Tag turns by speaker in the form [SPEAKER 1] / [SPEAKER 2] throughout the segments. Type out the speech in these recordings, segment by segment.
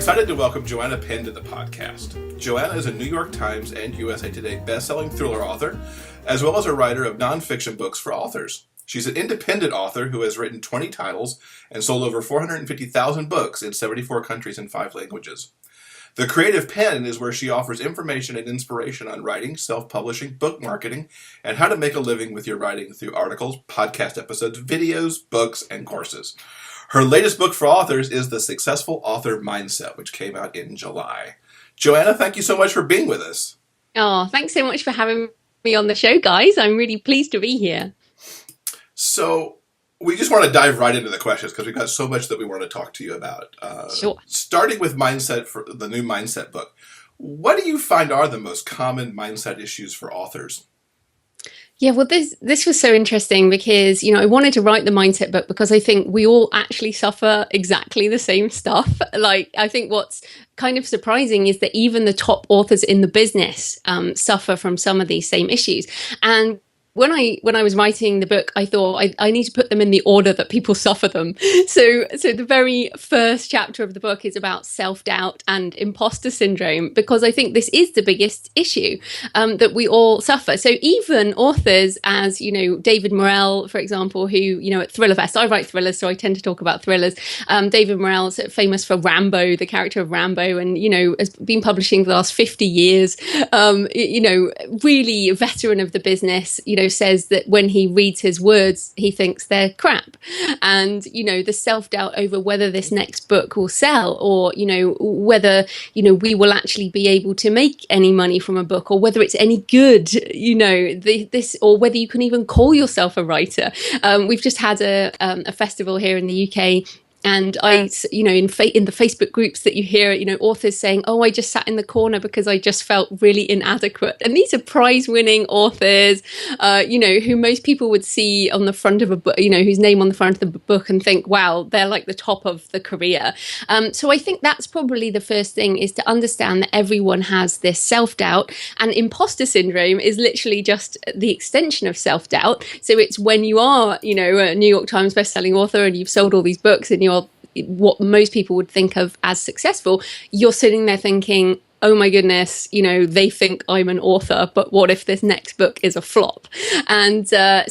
[SPEAKER 1] excited to welcome Joanna Penn to the podcast. Joanna is a New York Times and USA Today best-selling thriller author, as well as a writer of nonfiction books for authors. She's an independent author who has written 20 titles and sold over 450,000 books in 74 countries and 5 languages. The Creative Pen is where she offers information and inspiration on writing, self-publishing, book marketing, and how to make a living with your writing through articles, podcast episodes, videos, books, and courses. Her latest book for authors is The Successful Author Mindset, which came out in July. Joanna, thank you so much for being with us.
[SPEAKER 2] Oh, thanks so much for having me on the show, guys. I'm really pleased to be here.
[SPEAKER 1] So we just want to dive right into the questions because we've got so much that we want to talk to you about.
[SPEAKER 2] Sure.
[SPEAKER 1] Starting with mindset for the new mindset book, what do you find are the most common mindset issues for authors?
[SPEAKER 2] Yeah, well, this was so interesting because, I wanted to write the mindset book because I think we all actually suffer exactly the same stuff. Like, I think what's kind of surprising is that even the top authors in the business suffer from some of these same issues. And when I was writing the book, I thought I need to put them in the order that people suffer them. So the very first chapter of the book is about self-doubt and imposter syndrome, because I think this is the biggest issue that we all suffer. So even authors as, David Morrell, for example, who, at Thriller Fest, I write thrillers, so I tend to talk about thrillers. David Morrell's famous for Rambo, the character of Rambo, and, has been publishing for the last 50 years, really a veteran of the business, says that when he reads his words, he thinks they're crap. And, the self-doubt over whether this next book will sell, or, whether, we will actually be able to make any money from a book, or whether it's any good, or whether you can even call yourself a writer. We've just had a festival here in the UK. And I, in the Facebook groups that you hear, authors saying, "Oh, I just sat in the corner because I just felt really inadequate." And these are prize-winning authors, who most people would see on the front of a book, whose name on the front of the book and think, "Wow, they're like the top of the career." So I think that's probably the first thing, is to understand that everyone has this self-doubt, and imposter syndrome is literally just the extension of self-doubt. So it's when you are, a New York Times bestselling author and you've sold all these books and you're what most people would think of as successful, you're sitting there thinking, oh my goodness, they think I'm an author, but what if this next book is a flop? And so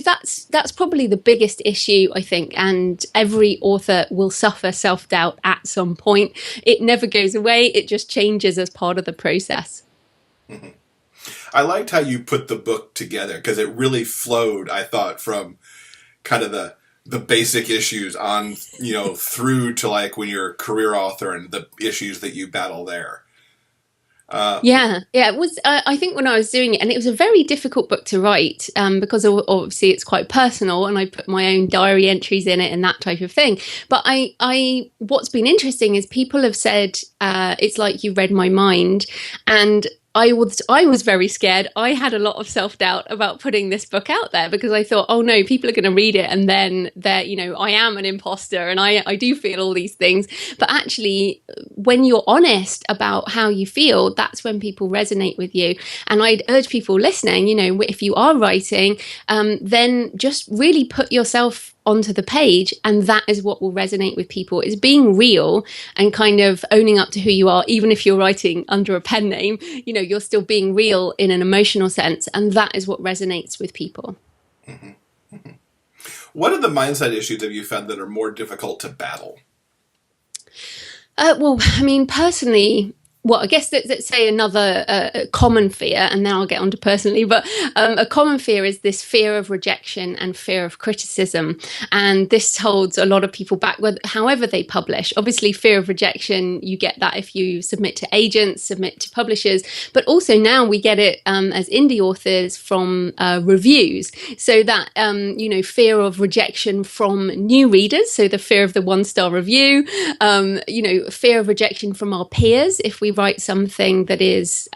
[SPEAKER 2] that's probably the biggest issue, I think. And every author will suffer self-doubt at some point. It never goes away. It just changes as part of the process.
[SPEAKER 1] Mm-hmm. I liked how you put the book together, because it really flowed, I thought, from kind of the basic issues on, through to like when you're a career author and the issues that you battle there. It was, I think when I was doing it, and it was a very difficult book to write, because obviously it's quite personal and I put my own diary entries in it and that type of thing. But what's been interesting is people have said, it's like you read my mind. And I was very scared. I had a lot of self-doubt about putting this book out there, because I thought, oh no, people are going to read it and then I am an imposter and I do feel all these things. But actually, when you're honest about how you feel, that's when people resonate with you. And I'd urge people listening, if you are writing, then just really put yourself onto the page, and that is what will resonate with people, is being real and kind of owning up to who you are. Even if you're writing under a pen name, you're still being real in an emotional sense, and that is what resonates with people. Mm-hmm. Mm-hmm. What are the mindset issues have you found that are more difficult to battle?
[SPEAKER 2] Personally, I guess let's say another common fear, and then I'll get on to personally, but a common fear is this fear of rejection and fear of criticism. And this holds a lot of people back, however they publish. Obviously, fear of rejection, you get that if you submit to agents, submit to publishers, but also now we get it as indie authors from reviews. So that, fear of rejection from new readers, so the fear of the one-star review, fear of rejection from our peers if we write something that is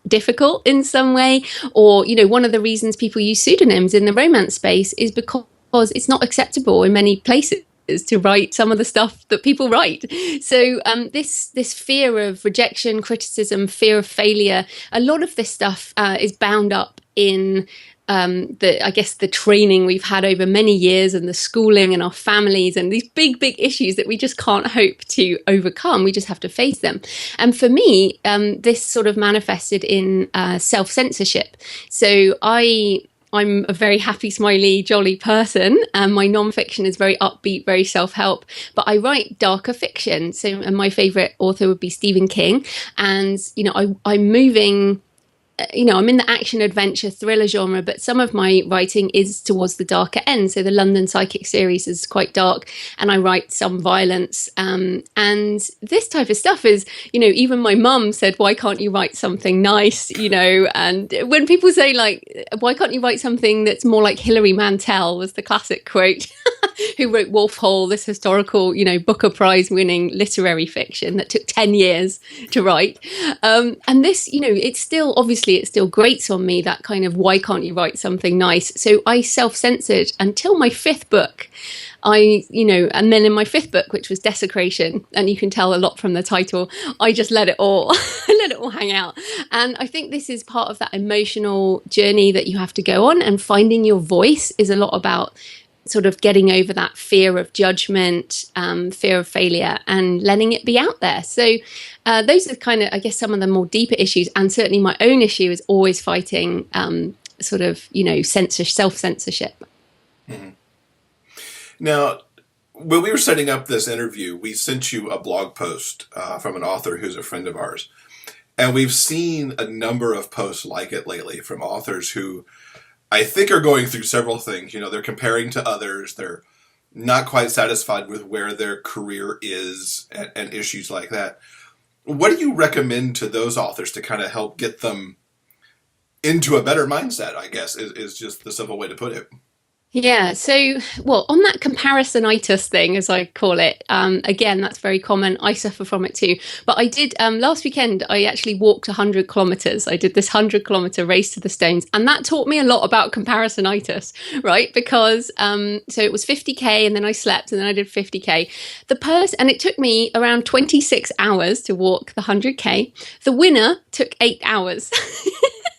[SPEAKER 2] difficult in some way, or one of the reasons people use pseudonyms in the romance space is because it's not acceptable in many places to write some of the stuff that people write. So this fear of rejection, criticism, fear of failure, a lot of this stuff is bound up in
[SPEAKER 1] I guess the training we've had over many years and the schooling and our families and these big issues that we just can't hope to overcome. We just have to face them. And for me, this sort of manifested in self-censorship. So I'm a very happy, smiley, jolly person, and my nonfiction is very upbeat, very self-help, but I write darker fiction. So, and my favorite author would be Stephen King. And, I'm moving, I'm in the action, adventure, thriller genre, but some of my writing is towards the darker end. So the London Psychic series is quite dark, and I write some violence. And this type of stuff is, even my mum said, why can't you write something nice, And when people say, like, why can't you write something that's more like Hilary Mantel, was the classic quote, who wrote Wolf Hall, this historical, Booker Prize winning literary fiction that took 10 years to write. And this, it's still, obviously, it still grates on me, that kind of, why can't you write something nice? So I self-censored until my fifth book. And then in my fifth book, which was Desecration, and you can tell a lot from the title, I just let it all, hang out. And I think this is part of that emotional journey that you have to go on, and finding your voice is a lot about sort of getting over that fear of judgment, fear of failure, and letting it be out there. So those are kind of, I guess, some of the more deeper issues. And certainly my own issue is always fighting self-censorship.
[SPEAKER 3] Mm-hmm. Now, when we were setting up this interview, we sent you a blog post from an author who's a friend of ours. And we've seen a number of posts like it lately from authors who I think are going through several things. They're comparing to others. They're not quite satisfied with where their career is and issues like that. What do you recommend to those authors to kind of help get them into a better mindset, I guess, is just the simple way to put it?
[SPEAKER 1] Yeah. So, well, on that comparisonitis thing, as I call it, again, that's very common. I suffer from it too. But I did, last weekend, I actually walked 100 kilometers. I did this 100-kilometer race to the Stones. And that taught me a lot about comparisonitis, right? Because, so it was 50K, and then I slept, and then I did 50K. And it took me around 26 hours to walk the 100K. The winner took 8 hours.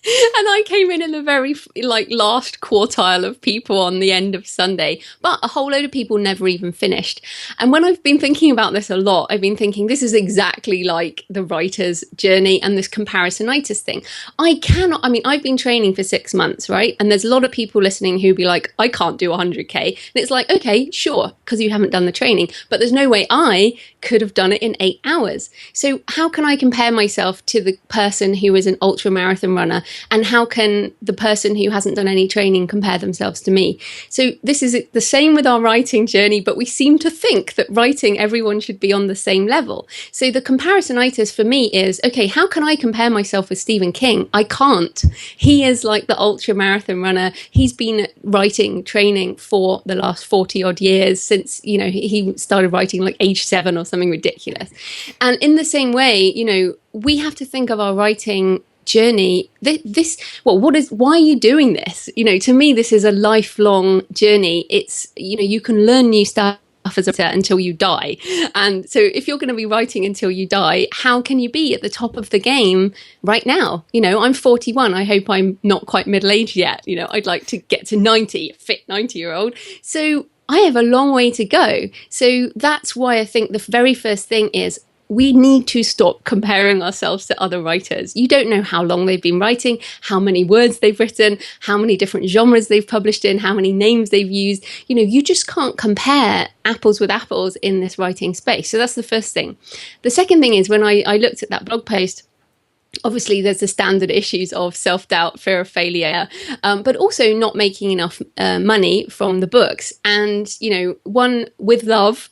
[SPEAKER 1] And I came in the very last quartile of people on the end of Sunday, but a whole load of people never even finished. And when I've been thinking about this a lot, I've been thinking this is exactly like the writer's journey and this comparisonitis thing. I've been training for 6 months, right? And there's a lot of people listening who be like, I can't do 100K. And it's like, okay, sure, because you haven't done the training, but there's no way I could have done it in 8 hours. So how can I compare myself to the person who is an ultra marathon runner? And how can the person who hasn't done any training compare themselves to me? So this is the same with our writing journey, but we seem to think that writing, everyone should be on the same level. So the comparisonitis for me is, okay, how can I compare myself with Stephen King? I can't. He is like the ultra marathon runner. He's been writing, training for the last 40 odd years since, he started writing like age 7 or something ridiculous. And in the same way, we have to think of our writing journey. Why are you doing this? To me, this is a lifelong journey. It's, you can learn new stuff as a writer until you die. And so if you're going to be writing until you die, how can you be at the top of the game right now? I'm 41. I hope I'm not quite middle-aged yet. I'd like to get to 90, a fit 90-year-old. So I have a long way to go. So that's why I think the very first thing is we need to stop comparing ourselves to other writers. You don't know how long they've been writing, how many words they've written, how many different genres they've published in, how many names they've used. You just can't compare apples with apples in this writing space. So that's the first thing. The second thing is when I looked at that blog post, obviously there's the standard issues of self-doubt, fear of failure, but also not making enough money from the books. And, one with love,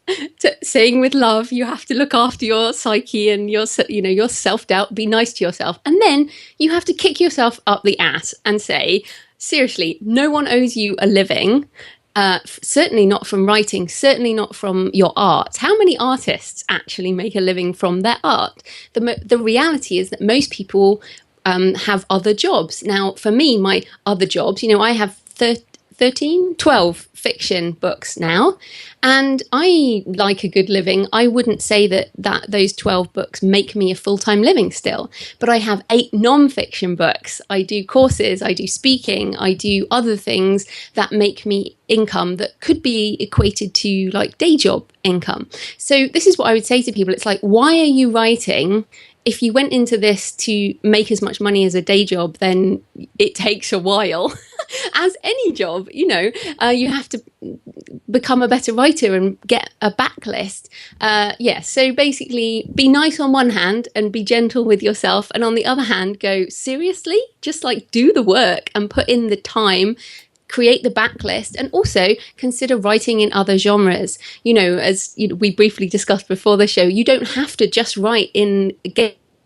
[SPEAKER 1] saying with love, you have to look after your psyche and your self-doubt, be nice to yourself. And then you have to kick yourself up the ass and say, seriously, no one owes you a living. Certainly not from writing, certainly not from your art. How many artists actually make a living from their art? The reality is that most people have other jobs. Now, for me, my other jobs, I have 12 fiction books now, and I like a good living. I wouldn't say that those 12 books make me a full-time living still, but I have 8 non-fiction books. I do courses, I do speaking, I do other things that make me income that could be equated to like day job income. So this is what I would say to people. It's like, why are you writing? If you went into this to make as much money as a day job, then it takes a while. As any job, you have to become a better writer and get a backlist. So basically be nice on one hand and be gentle with yourself. And on the other hand, go, seriously? Just like do the work and put in the time, create the backlist, and also consider writing in other genres. As we briefly discussed before the show, you don't have to just write in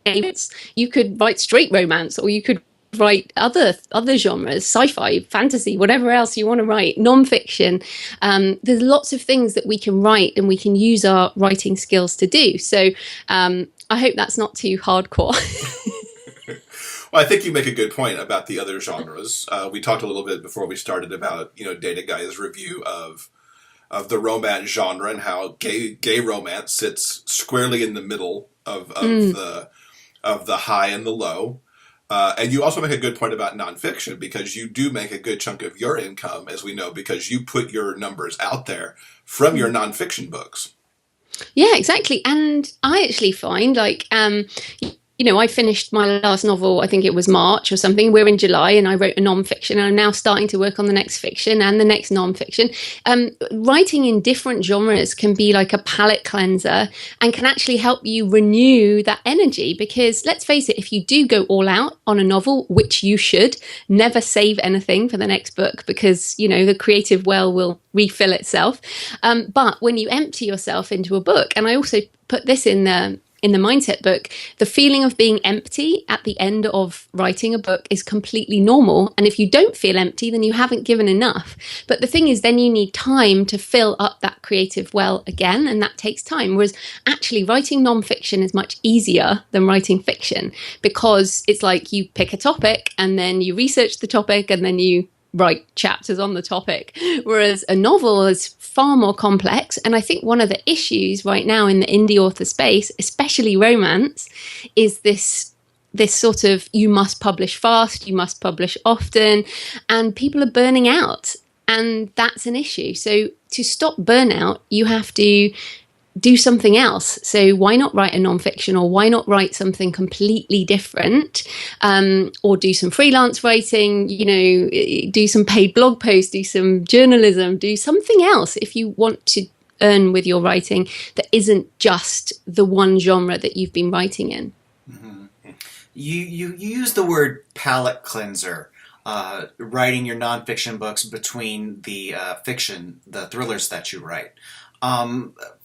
[SPEAKER 1] games. You could write straight romance, or you could write other genres, sci-fi, fantasy, whatever else you want to write, non-fiction. There's lots of things that we can write and we can use our writing skills to do. So I hope that's not too hardcore.
[SPEAKER 3] Well, I think you make a good point about the other genres. We talked a little bit before we started about, Data Guy's review of the romance genre and how gay romance sits squarely in the middle of the high and the low. And you also make a good point about nonfiction, because you do make a good chunk of your income, as we know, because you put your numbers out there from your nonfiction books.
[SPEAKER 1] Yeah, exactly. And I actually find I finished my last novel, I think it was March or something. We're in July, and I wrote a non-fiction. And I'm now starting to work on the next fiction and the next non-fiction. Writing in different genres can be like a palate cleanser and can actually help you renew that energy. Because let's face it, if you do go all out on a novel, which you should, never save anything for the next book, because, the creative well will refill itself. But when you empty yourself into a book, and I also put this in the mindset book, the feeling of being empty at the end of writing a book is completely normal. And if you don't feel empty, then you haven't given enough. But the thing is, then you need time to fill up that creative well again, and that takes time. Whereas actually writing nonfiction is much easier than writing fiction, because it's like you pick a topic and then you research the topic and then you write chapters on the topic, whereas a novel is far more complex. And I think one of the issues right now in the indie author space, especially romance, is this sort of, you must publish fast, you must publish often, and people are burning out, and that's an issue. So to stop burnout, you have to do something else. So why not write a nonfiction, or why not write something completely different, or do some freelance writing, do some paid blog posts, do some journalism, do something else if you want to earn with your writing that isn't just the one genre that you've been writing in.
[SPEAKER 4] Mm-hmm. You use the word palate cleanser, writing your nonfiction books between the fiction, the thrillers that you write.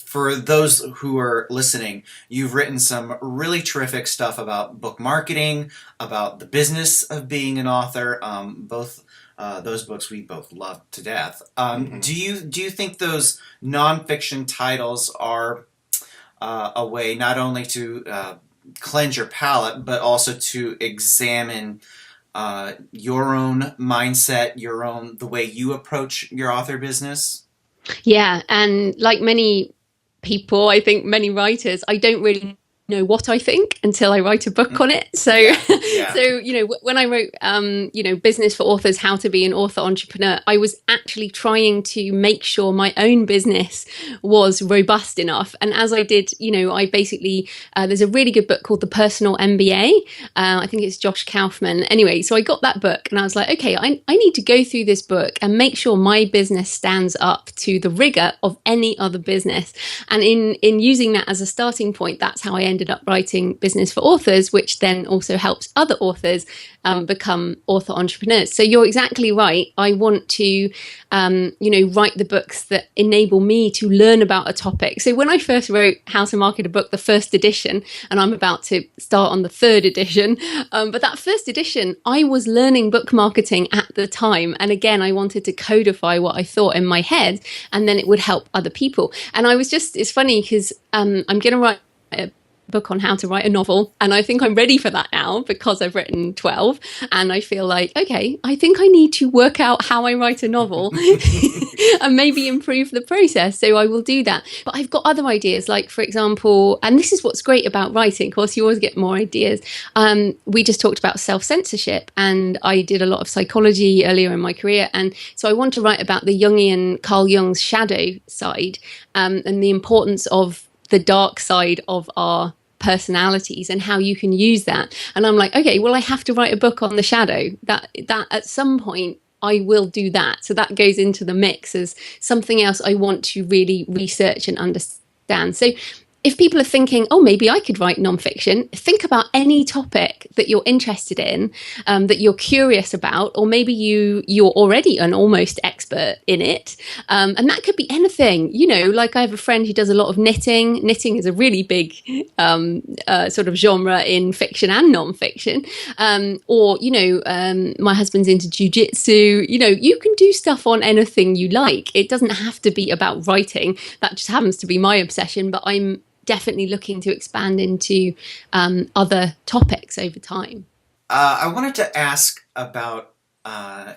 [SPEAKER 4] For those who are listening, you've written some really terrific stuff about book marketing, about the business of being an author. Both those books we both love to death. Do you think those nonfiction titles are a way not only to cleanse your palate, but also to examine your own mindset, the way you approach your author business?
[SPEAKER 1] Yeah, and like many people, I think many writers, I don't really know what I think until I write a book on it. So, so when I wrote, Business for Authors, How to Be an Author Entrepreneur, I was actually trying to make sure my own business was robust enough. And as I did, I basically, there's a really good book called The Personal MBA. I think it's Josh Kaufman. Anyway, so I got that book and I was like, okay, I need to go through this book and make sure my business stands up to the rigor of any other business. And in using that as a starting point, that's how I ended up writing Business for Authors, which then also helps other authors become author entrepreneurs. So you're exactly right. I want to, write the books that enable me to learn about a topic. So when I first wrote How to Market a Book, the first edition, and I'm about to start on the third edition, but that first edition, I was learning book marketing at the time. And again, I wanted to codify what I thought in my head, and then it would help other people. And I was it's funny because I'm going to write a book on how to write a novel, and I think I'm ready for that now because I've written 12, and I feel like, okay, I think I need to work out how I write a novel and maybe improve the process, so I will do that. But I've got other ideas, like, for example, and this is what's great about writing, of course you always get more ideas. We just talked about self-censorship, and I did a lot of psychology earlier in my career, and so I want to write about the Jungian Carl Jung's shadow side, and the importance of the dark side of our personalities and how you can use that. And I'm like, okay, well, I have to write a book on the shadow. That at some point I will do that. So that goes into the mix as something else I want to really research and understand. So if people are thinking, oh, maybe I could write nonfiction, think about any topic that you're interested in, that you're curious about, or maybe you're already an almost expert in it. And that could be anything, like I have a friend who does a lot of knitting. Knitting is a really big sort of genre in fiction and nonfiction. Or my husband's into jujitsu. You can do stuff on anything you like. It doesn't have to be about writing. That just happens to be my obsession, but I'm definitely looking to expand into other topics over time.
[SPEAKER 4] I wanted to ask about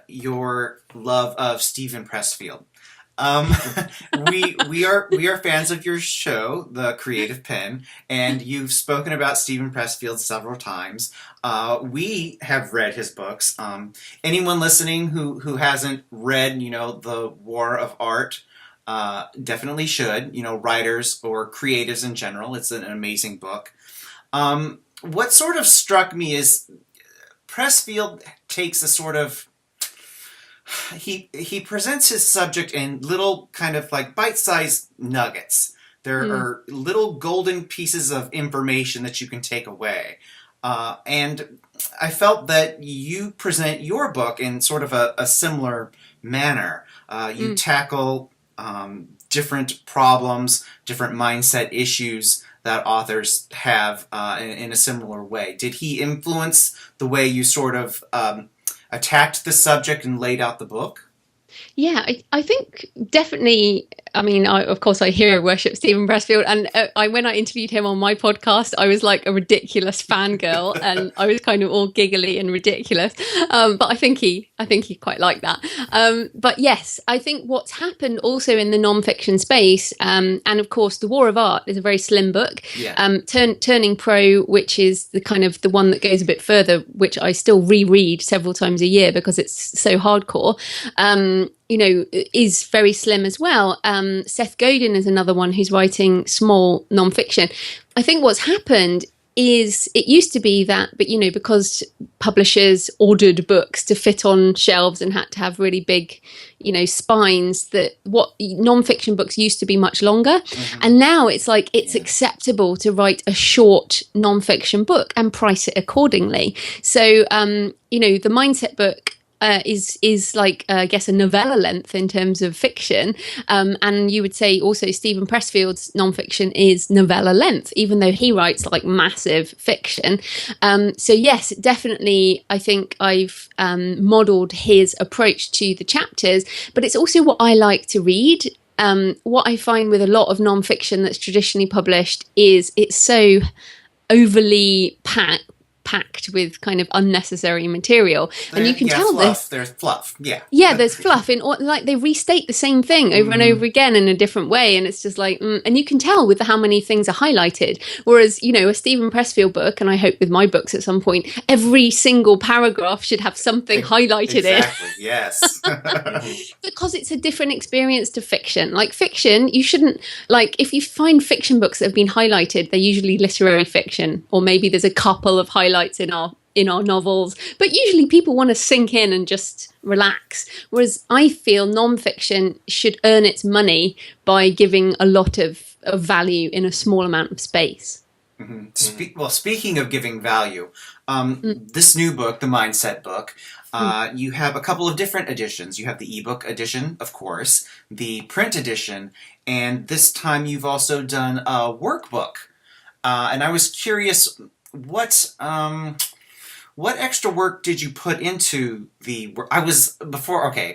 [SPEAKER 4] your love of Stephen Pressfield. We are fans of your show, The Creative Pen, and you've spoken about Stephen Pressfield several times. We have read his books. Anyone listening who hasn't read, The War of Art, definitely should, writers or creatives in general. It's an amazing book. What sort of struck me is Pressfield takes a sort of, he presents his subject in little kind of like bite-sized nuggets. There are little golden pieces of information that you can take away. And I felt that you present your book in sort of a similar manner. You tackle different problems, different mindset issues that authors have in a similar way. Did he influence the way you sort of attacked the subject and laid out the book?
[SPEAKER 1] Yeah, I think definitely. I mean, of course, I hero worship Stephen Pressfield, and when I interviewed him on my podcast, I was like a ridiculous fangirl, and I was kind of all giggly and ridiculous. But I think he quite liked that. But yes, I think what's happened also in the nonfiction space, and of course, The War of Art is a very slim book.
[SPEAKER 4] Yeah.
[SPEAKER 1] Turning Pro, which is the one that goes a bit further, which I still reread several times a year because it's so hardcore. Is very slim as well. Seth Godin is another one who's writing small nonfiction. I think what's happened is it used to be that, but because publishers ordered books to fit on shelves and had to have really big, spines, that what nonfiction books used to be much longer. And now it's like it's acceptable to write a short nonfiction book and price it accordingly. So, the mindset book is like I guess a novella length in terms of fiction, and you would say also Stephen Pressfield's nonfiction is novella length, even though he writes like massive fiction. So yes, definitely, I think I've modelled his approach to the chapters, but it's also what I like to read. What I find with a lot of nonfiction that's traditionally published is it's so overly packed with kind of unnecessary material, and you can tell
[SPEAKER 4] there's fluff.
[SPEAKER 1] There's fluff in, like, they restate the same thing over and over again in a different way, and it's just like and you can tell with how many things are highlighted, whereas a Stephen Pressfield book, and I hope with my books at some point every single paragraph should have something highlighted
[SPEAKER 4] exactly. Yes.
[SPEAKER 1] Because it's a different experience to fiction. Like fiction, you shouldn't, like, if you find fiction books that have been highlighted, they're usually literary fiction, or maybe there's a couple of highlights in our novels, but usually people want to sink in and just relax, whereas I feel nonfiction should earn its money by giving a lot of value in a small amount of space.
[SPEAKER 4] Speaking of giving value, this new book, the Mindset book, you have a couple of different editions. You have the ebook edition, of course, the print edition, and this time you've also done a workbook. And I was curious, what extra work did you put into the work?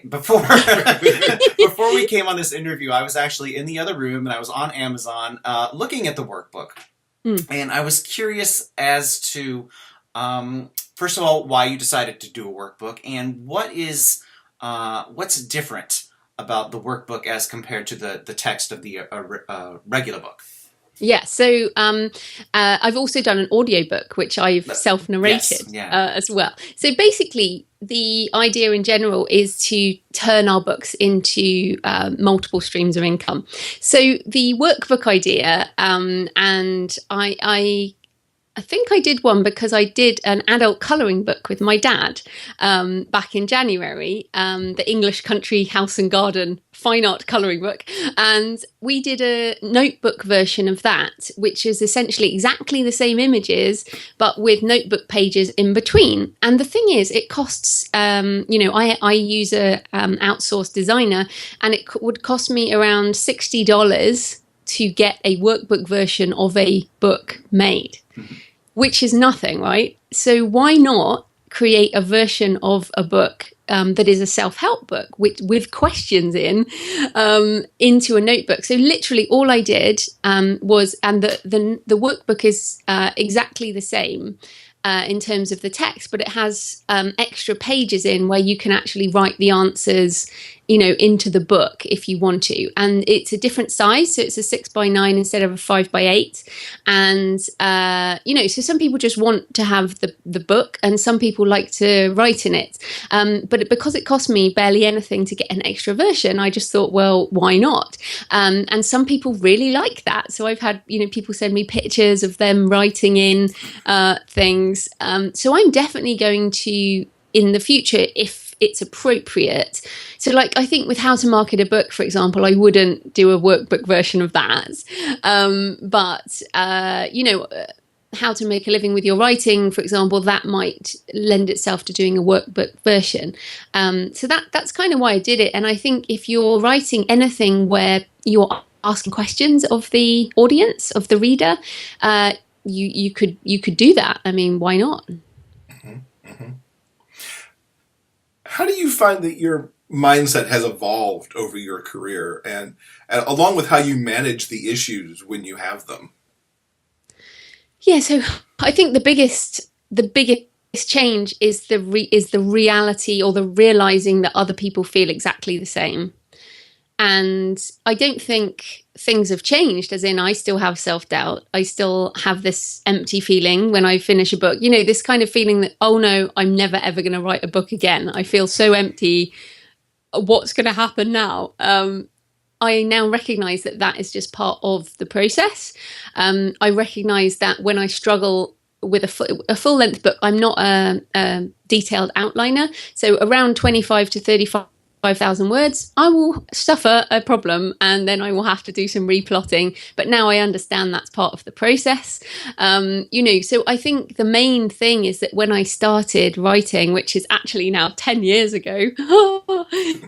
[SPEAKER 4] Before we came on this interview, I was actually in the other room and I was on Amazon looking at the workbook. And I was curious as to, first of all, why you decided to do a workbook, and what's different about the workbook as compared to the text of the regular book.
[SPEAKER 2] Yeah, so I've also done an audiobook, which I've self-narrated as well. So basically, the idea in general is to turn our books into multiple streams of income. So the workbook idea, and I think I did one because I did an adult colouring book with my dad back in January, the English Country House and Garden fine art colouring book. And we did a notebook version of that, which is essentially exactly the same images, but with notebook pages in between. And the thing is, it costs, I use a outsourced designer, and it would cost me around $60 to get a workbook version of a book made, which is nothing, right? So why not create a version of a book that is a self-help book with questions into a notebook? So literally all I did was, and the workbook is exactly the same in terms of the text, but it has extra pages in where you can actually write the answers, into the book if you want to. And it's a different size, so it's a 6x9 instead of a 5x8. And so some people just want to have the book, and some people like to write in it. But because it cost me barely anything to get an extra version, I just thought, well, why not? And some people really like that. So I've had people send me pictures of them writing in things. So I'm definitely going to, in the future, if it's appropriate. So I think with how to market a book, for example, I wouldn't do a workbook version of that. But how to make a living with your writing, for example, that might lend itself to doing a workbook version. So that's kind of why I did it. And I think if you're writing anything where you're asking questions of the audience, of the reader, you could do that. I mean, why not?
[SPEAKER 3] How do you find that your mindset has evolved over your career, and along with how you manage the issues when you have them?
[SPEAKER 2] Yeah, so I think the biggest change is the reality, or the realizing that other people feel exactly the same. And I don't think things have changed, as in I still have self-doubt. I still have this empty feeling when I finish a book, this kind of feeling that, oh no, I'm never ever going to write a book again. I feel so empty. What's going to happen now? I now recognize that is just part of the process. I recognize that when I struggle with a full length book, I'm not a detailed outliner. So around 25 to 35,000 words, I will suffer a problem, and then I will have to do some replotting. But now I understand that's part of the process. So I think the main thing is that when I started writing, which is actually now 10 years ago,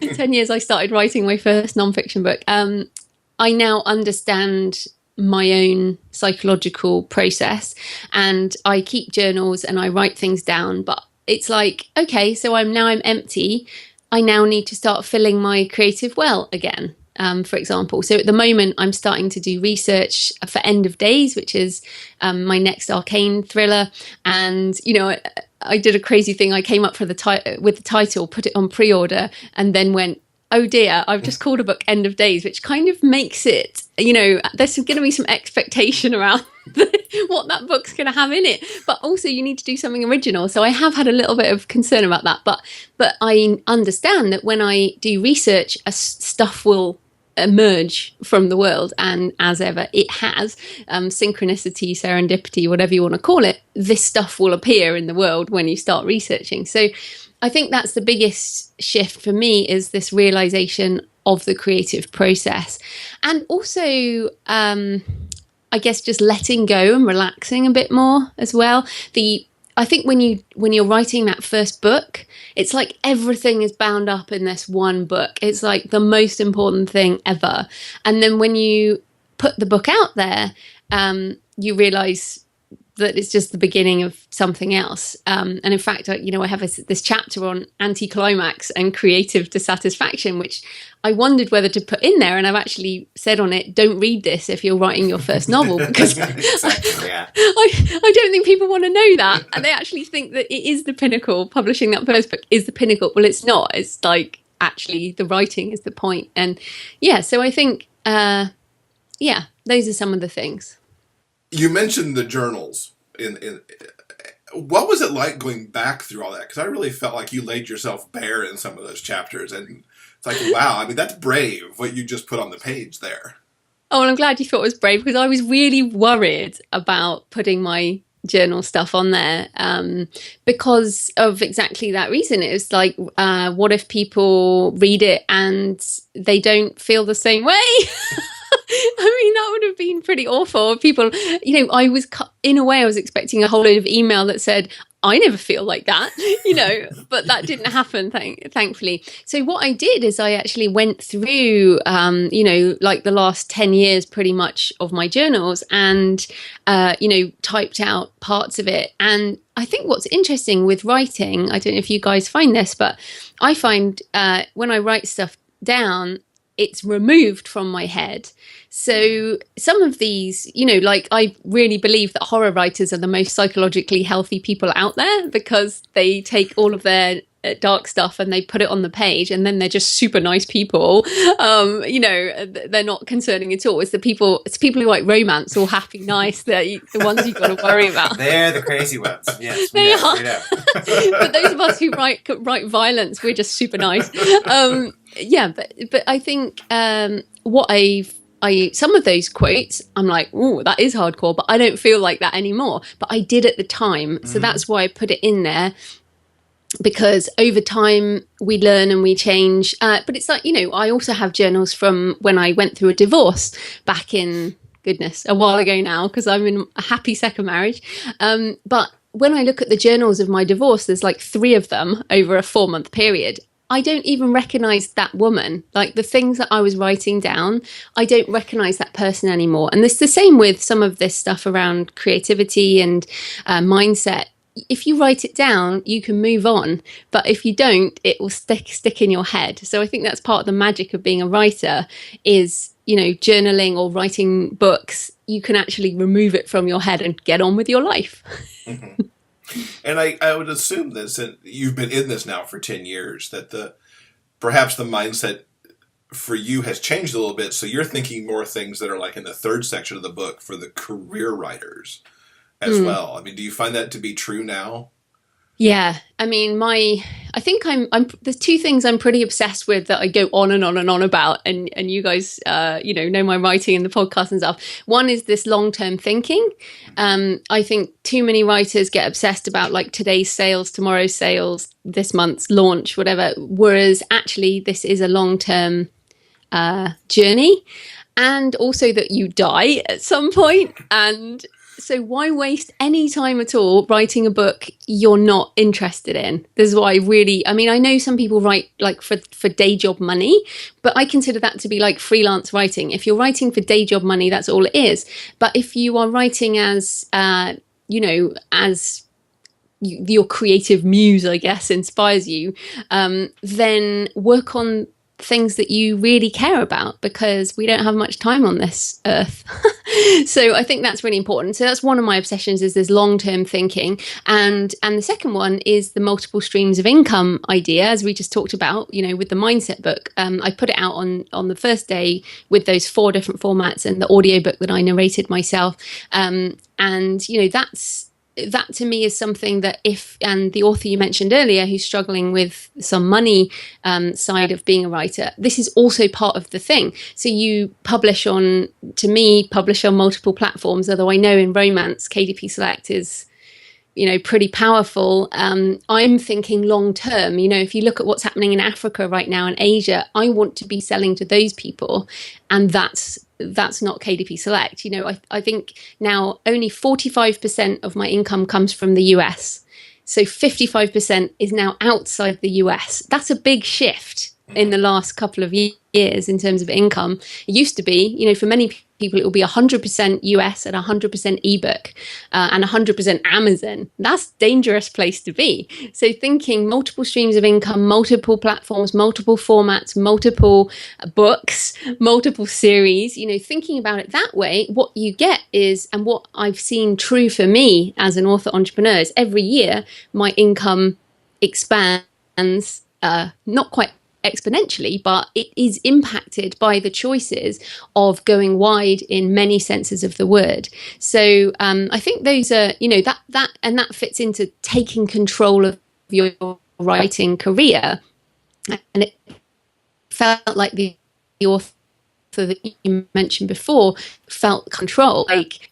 [SPEAKER 2] 10 years I started writing my first nonfiction book, I now understand my own psychological process, and I keep journals and I write things down. But it's like, okay, so I'm empty. I now need to start filling my creative well again, for example. So at the moment, I'm starting to do research for End of Days, which is my next arcane thriller. And, I did a crazy thing. I came up with the title, put it on pre-order, and then went, oh dear, I've just called a book End of Days, which kind of makes it, there's going to be some expectation around what that book's going to have in it. But also you need to do something original. So I have had a little bit of concern about that. But I understand that when I do research, stuff will emerge from the world. And as ever, it has synchronicity, serendipity, whatever you want to call it. This stuff will appear in the world when you start researching. So I think that's the biggest shift for me, is this realization of the creative process. And also, I guess just letting go and relaxing a bit more as well. I think when you're writing that first book, it's like everything is bound up in this one book. It's like the most important thing ever. And then when you put the book out there, you realize
[SPEAKER 1] that it's just the beginning of something else. And in fact, I have this chapter on anticlimax and creative dissatisfaction, which I wondered whether to put in there. And I've actually said on it, don't read this if you're writing your first novel, because
[SPEAKER 4] exactly, yeah.
[SPEAKER 1] I don't think people want to know that. And they actually think that it is the pinnacle. Publishing that first book is the pinnacle. Well, it's not. It's like, actually, the writing is the point. And yeah, so I think, those are some of the things.
[SPEAKER 3] You mentioned the journals. What was it like going back through all that? Because I really felt like you laid yourself bare in some of those chapters, and it's like, wow, I mean, that's brave what you just put on the page there.
[SPEAKER 1] Oh, well, I'm glad you thought it was brave, because I was really worried about putting my journal stuff on there because of exactly that reason. It was like, what if people read it and they don't feel the same way? I mean, that would have been pretty awful. People, I was, in a way, I was expecting a whole load of email that said, I never feel like that, but that didn't happen, thankfully. So what I did is I actually went through, like the last 10 years pretty much of my journals and, typed out parts of it. And I think what's interesting with writing, I don't know if you guys find this, but I find when I write stuff down, it's removed from my head. So some of these, like I really believe that horror writers are the most psychologically healthy people out there, because they take all of their dark stuff and they put it on the page, and then they're just super nice people. They're not concerning at all. It's people who like romance or happy, nice, the ones you've got to worry about.
[SPEAKER 4] They're the crazy ones. Yes,
[SPEAKER 1] they
[SPEAKER 4] are.
[SPEAKER 1] But those of us who write violence, we're just super nice. But I think what some of those quotes, I'm like, oh, that is hardcore, but I don't feel like that anymore. But I did at the time. So that's why I put it in there, because over time we learn and we change. But it's like, I also have journals from when I went through a divorce back in, goodness, a while ago now, because I'm in a happy second marriage. But when I look at the journals of my divorce, there's like 3 of them over a 4-month period. I don't even recognize that woman. Like the things that I was writing down, I don't recognize that person anymore. And it's the same with some of this stuff around creativity and mindset. If you write it down, you can move on. But if you don't, it will stick in your head. So I think that's part of the magic of being a writer is, journaling or writing books. You can actually remove it from your head and get on with your life.
[SPEAKER 3] Mm-hmm. And I would assume this, and you've been in this now for 10 years, that perhaps the mindset for you has changed a little bit. So you're thinking more things that are like in the 3rd section of the book for the career writers as well. I mean, do you find that to be true now?
[SPEAKER 1] Yeah, I mean, I think there's 2 things I'm pretty obsessed with that I go on and on and on about, and you guys, know my writing and the podcast and stuff. One is this long-term thinking. I think too many writers get obsessed about like today's sales, tomorrow's sales, this month's launch, whatever. Whereas actually, this is a long-term journey, and also that you die at some point. And so why waste any time at all writing a book you're not interested in? This is why I know some people write like for day job money, but I consider that to be like freelance writing. If you're writing for day job money, that's all it is. But if you are writing as, your creative muse, I guess, inspires you, then work on things that you really care about, because we don't have much time on this earth. So I think that's really important. So that's one of my obsessions, is this long-term thinking. And the second one is the multiple streams of income idea, as we just talked about, with the mindset book. I put it out on the first day with those 4 different formats and the audiobook that I narrated myself. And that to me is something that and the author you mentioned earlier who's struggling with some money side of being a writer, this is also part of the thing. So you publish on multiple platforms, although I know in romance, KDP Select is, pretty powerful. I'm thinking long term, if you look at what's happening in Africa right now and Asia, I want to be selling to those people. And that's not KDP Select. I think now only 45% of my income comes from the US. So 55% is now outside the US. That's a big shift. in the last couple of years in terms of income. It used to be, for many people, it will be 100% US and 100% ebook and 100% Amazon. That's a dangerous place to be. So thinking multiple streams of income, multiple platforms, multiple formats, multiple books, multiple series, thinking about it that way, what you get is, and what I've seen true for me as an author entrepreneur, is every year my income expands, not quite exponentially, but it is impacted by the choices of going wide in many senses of the word. So I think those are, that fits into taking control of your writing career. And it felt like the author that you mentioned before felt control. Like,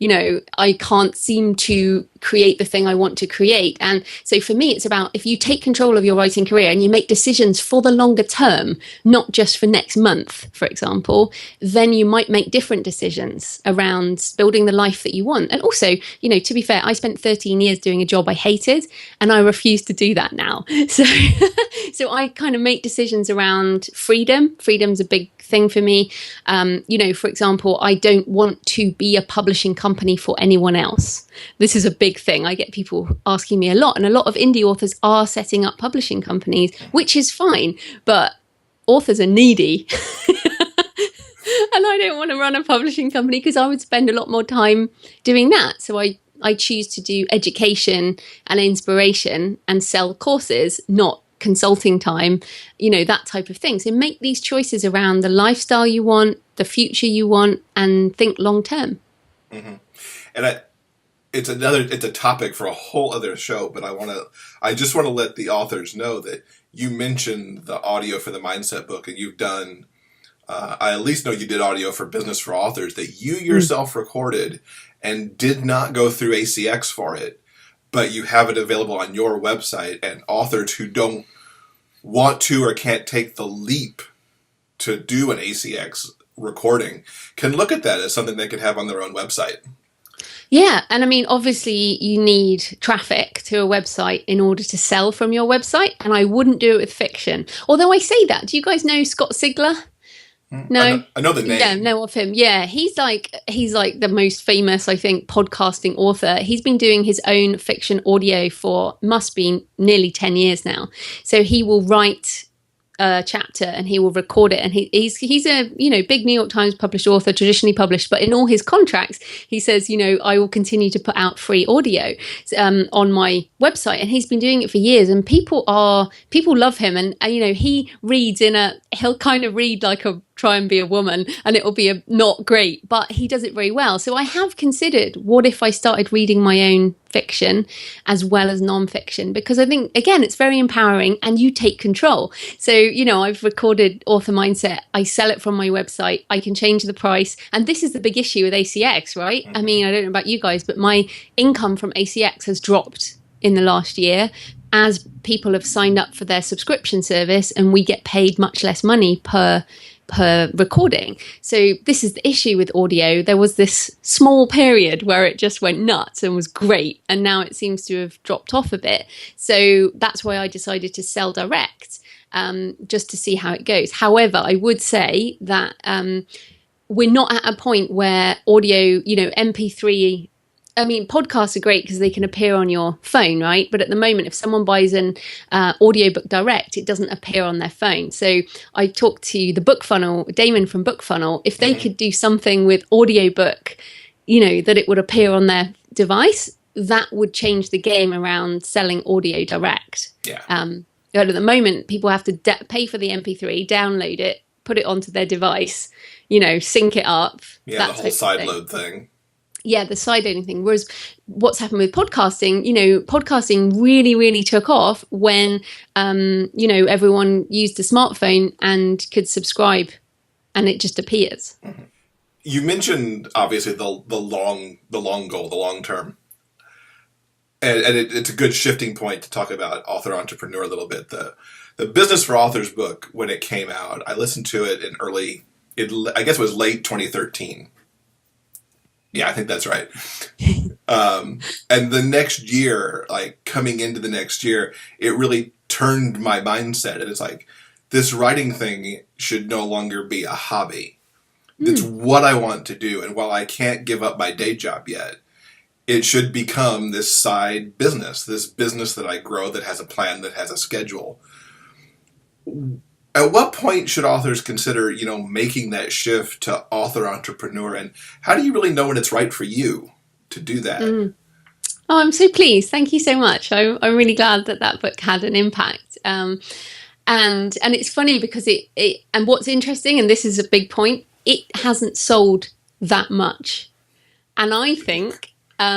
[SPEAKER 1] I can't seem to create the thing I want to create. And so for me, it's about, if you take control of your writing career and you make decisions for the longer term, not just for next month, for example, then you might make different decisions around building the life that you want. And also, to be fair, I spent 13 years doing a job I hated, and I refuse to do that now. So, so I kind of make decisions around freedom. Freedom's a big thing for me. For example, I don't want to be a publishing company for anyone else. This is a big thing. I get people asking me a lot, and a lot of indie authors are setting up publishing companies, which is fine, but authors are needy. And I don't want to run a publishing company because I would spend a lot more time doing that. So I choose to do education and inspiration and sell courses, not consulting time, that type of thing. So make these choices around the lifestyle you want, the future you want, and think long term.
[SPEAKER 3] Mm-hmm. And it's a topic for a whole other show, but I just want to let the authors know that you mentioned the audio for the Mindset book, and you've done, I at least know you did audio for Business for Authors that you yourself recorded and did not go through ACX for it, but you have it available on your website, and authors who don't want to or can't take the leap to do an ACX recording can look at that as something they could have on their own website.
[SPEAKER 1] Yeah, and I mean, obviously you need traffic to a website in order to sell from your website, and I wouldn't do it with fiction. Although I say that, do you guys know Scott Sigler? No,
[SPEAKER 3] I know the name.
[SPEAKER 1] Yeah, know of him. Yeah, he's like the most famous, I think, podcasting author. He's been doing his own fiction audio for must be nearly 10 years now. So he will write a chapter and he will record it, and he's a big New York Times published author, traditionally published, but in all his contracts he says, I will continue to put out free audio on my website, and he's been doing it for years, and people love him, and he reads he'll kind of read like a try and be a woman, and it will be not great, but he does it very well. So I have considered, what if I started reading my own fiction as well as non-fiction, because I think, again, it's very empowering and you take control. So I've recorded Author Mindset, I sell it from my website, I can change the price, and this is the big issue with ACX, right? I mean, I don't know about you guys, but my income from ACX has dropped in the last year as people have signed up for their subscription service, and we get paid much less money per recording. So this is the issue with audio. There was this small period where it just went nuts and was great, and now it seems to have dropped off a bit. So that's why I decided to sell direct, just to see how it goes. However, I would say that we're not at a point where audio, MP3, I mean, podcasts are great because they can appear on your phone, right? But at the moment, if someone buys an audiobook direct, it doesn't appear on their phone. So I talked to the Book Funnel, Damon from Book Funnel, if they could do something with audiobook, that it would appear on their device, that would change the game around selling audio direct.
[SPEAKER 3] Yeah.
[SPEAKER 1] But at the moment, people have to pay for the MP3, download it, put it onto their device, sync it up.
[SPEAKER 3] Yeah, the whole sideload thing.
[SPEAKER 1] Yeah, the side loading thing. Whereas what's happened with podcasting, podcasting really, really took off when, everyone used a smartphone and could subscribe, and it just appears.
[SPEAKER 3] Mm-hmm. You mentioned, obviously, the long goal, the long term. And it's a good shifting point to talk about author entrepreneur a little bit. The Business for Authors book, when it came out, I listened to it I guess it was late 2013. Yeah, I think that's right. And the next year, like coming into the next year, it really turned my mindset. And it's like, this writing thing should no longer be a hobby. It's what I want to do. And while I can't give up my day job yet, it should become this side business, this business that I grow, that has a plan, that has a schedule. At what point should authors consider, making that shift to author entrepreneur? And how do you really know when it's right for you to do that?
[SPEAKER 1] Oh, I'm so pleased. Thank you so much. I'm really glad that book had an impact. And it's funny because it and what's interesting, and this is a big point, it hasn't sold that much. And I think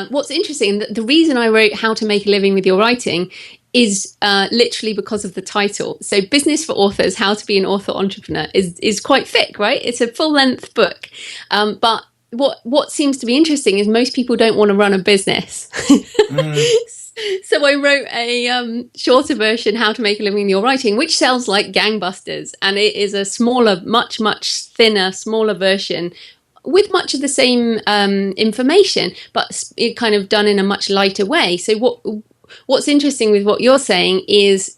[SPEAKER 1] what's interesting, the reason I wrote How to Make a Living with Your Writing is literally because of the title. So Business for Authors, How to Be an Author Entrepreneur is quite thick, right? It's a full-length book. But what seems to be interesting is most people don't want to run a business. So I wrote a shorter version, How to Make a Living in Your Writing, which sells like gangbusters. And it is a smaller, much, much thinner, smaller version with much of the same information, but it kind of done in a much lighter way. So what's interesting with what you're saying is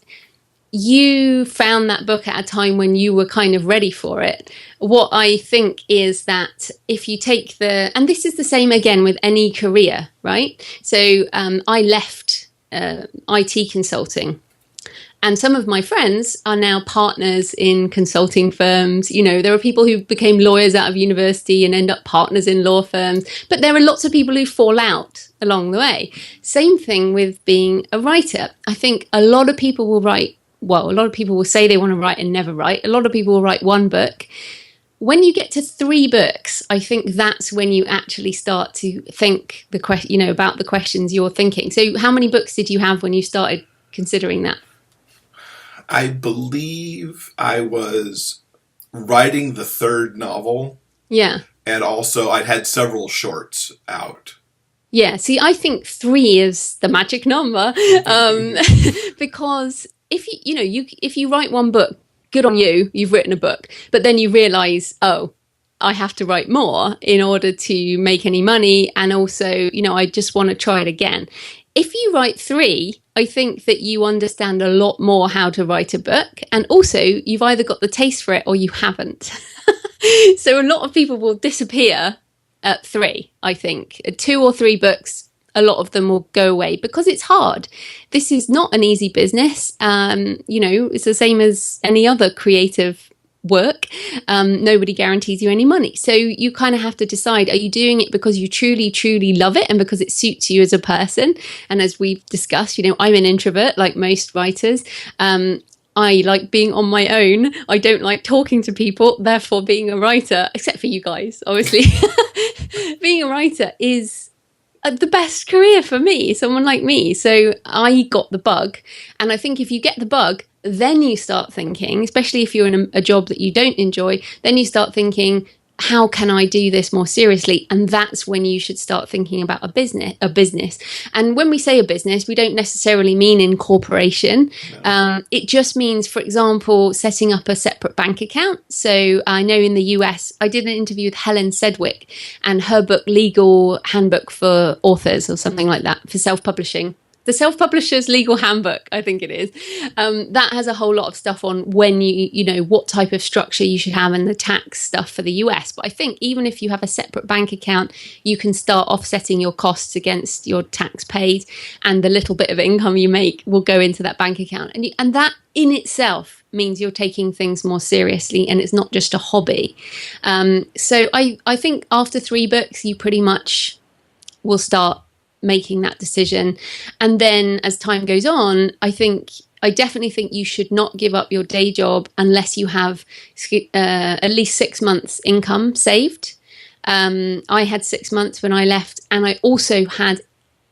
[SPEAKER 1] you found that book at a time when you were kind of ready for it. What I think is that if you take and this is the same again with any career, right? So I left IT consulting. And some of my friends are now partners in consulting firms. There are people who became lawyers out of university and end up partners in law firms. But there are lots of people who fall out along the way. Same thing with being a writer. I think a lot of people will write. Well, a lot of people will say they want to write and never write. A lot of people will write one book. When you get to 3 books, I think that's when you actually start to think about the questions you're thinking. So how many books did you have when you started considering that?
[SPEAKER 3] I believe I was writing the 3rd novel.
[SPEAKER 1] Yeah.
[SPEAKER 3] And also I'd had several shorts out.
[SPEAKER 1] Yeah. See, I think 3 is the magic number. Because if you write one book, good on you, you've written a book. But then you realize, I have to write more in order to make any money. And also, I just want to try it again. If you write 3, I think that you understand a lot more how to write a book. And also, you've either got the taste for it or you haven't. So a lot of people will disappear at 3, I think. 2 or 3 books, a lot of them will go away because it's hard. This is not an easy business. It's the same as any other creative work. Nobody guarantees you any money. So you kind of have to decide, are you doing it because you truly, truly love it and because it suits you as a person? And as we've discussed, I'm an introvert like most writers. I like being on my own. I don't like talking to people. Therefore, being a writer, except for you guys, obviously, being a writer is the best career for me, someone like me. So I got the bug. And I think if you get the bug, then you start thinking, especially if you're in a job that you don't enjoy, then you start thinking, how can I do this more seriously? And that's when you should start thinking about a business. And when we say a business, we don't necessarily mean incorporation. No. It just means, for example, setting up a separate bank account. So I know in the US, I did an interview with Helen Sedgwick and her book, Legal Handbook for Authors or something like that, for self-publishing. The Self-Publisher's Legal Handbook, I think it is. That has a whole lot of stuff on when what type of structure you should have and the tax stuff for the US. But I think even if you have a separate bank account, you can start offsetting your costs against your tax paid, and the little bit of income you make will go into that bank account. And that in itself means you're taking things more seriously and it's not just a hobby. So I think after 3 books, you pretty much will start making that decision. And then as time goes on, I definitely think you should not give up your day job unless you have at least 6 months income saved. I had 6 months when I left, and I also had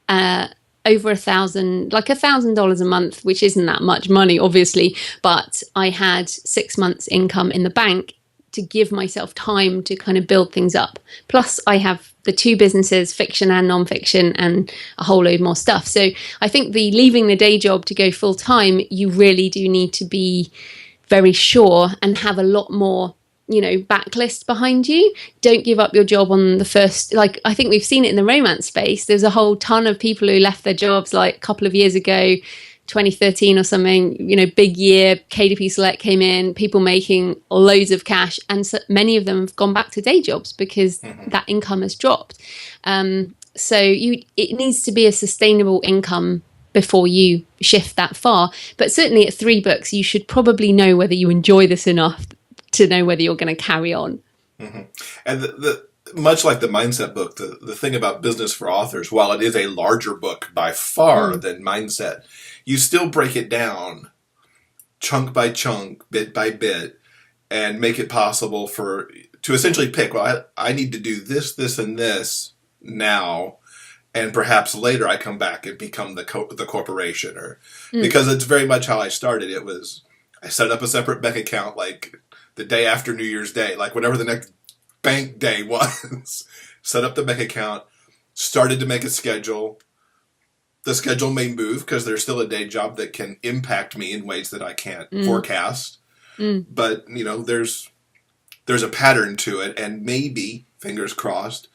[SPEAKER 1] over $1,000 a month, which isn't that much money, obviously, but I had 6 months income in the bank to give myself time to kind of build things up. Plus I have the 2 businesses, fiction and non-fiction, and a whole load more stuff. So I think leaving the day job to go full time, you really do need to be very sure and have a lot more, backlist behind you. Don't give up your job on the first, I think we've seen it in the romance space. There's a whole ton of people who left their jobs a couple of years ago, 2013 or something, big year, KDP Select came in, people making loads of cash, and so many of them have gone back to day jobs because that income has dropped. So it needs to be a sustainable income before you shift that far. But certainly at 3 books, you should probably know whether you enjoy this enough to know whether you're going to carry on.
[SPEAKER 3] And the much like the Mindset book, the thing about Business for Authors, while it is a larger book by far than Mindset, you still break it down chunk by chunk, bit by bit, and make it possible to essentially pick, well, I need to do this, this, and this now, and perhaps later I come back and become the corporation, because it's very much how I started. It was, I set up a separate bank account like the day after New Year's Day, like whatever the next bank day was, set up the bank account, started to make a schedule. The schedule may move because there's still a day job that can impact me in ways that I can't forecast. But, there's a pattern to it, and maybe, fingers crossed,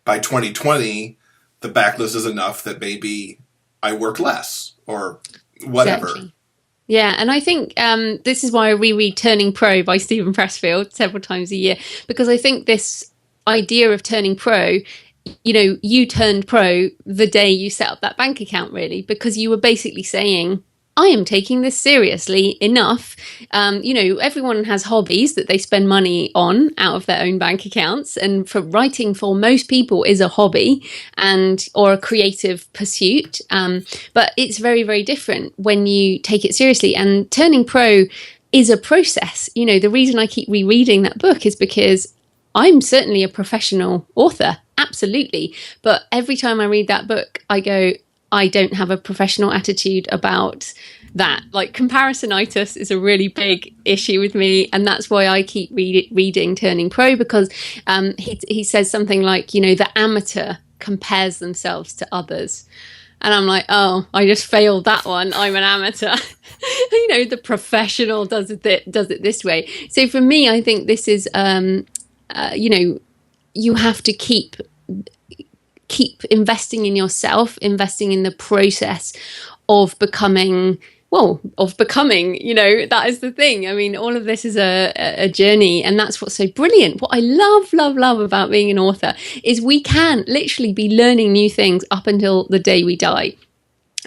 [SPEAKER 3] by 2020, the backlist is enough that maybe I work less or whatever.
[SPEAKER 1] Exactly. Yeah, and I think this is why I reread Turning Pro by Stephen Pressfield several times a year, because I think this idea of turning pro, you turned pro the day you set up that bank account, really, because you were basically saying, I am taking this seriously enough. Everyone has hobbies that they spend money on out of their own bank accounts. And for writing, for most people, is a hobby or a creative pursuit. But it's very, very different when you take it seriously. And Turning Pro is a process. The reason I keep rereading that book is because I'm certainly a professional author, absolutely. But every time I read that book, I go, I don't have a professional attitude about that. Like, comparisonitis is a really big issue with me, and that's why I keep reading Turning Pro, because he says something like, the amateur compares themselves to others. And I'm like, oh, I just failed that one. I'm an amateur. The professional does it this way. So for me, I think this is, you have to keep investing in yourself, investing in the process of becoming, that is the thing. I mean, all of this is a journey, and that's what's so brilliant. What I love about being an author is we can literally be learning new things up until the day we die.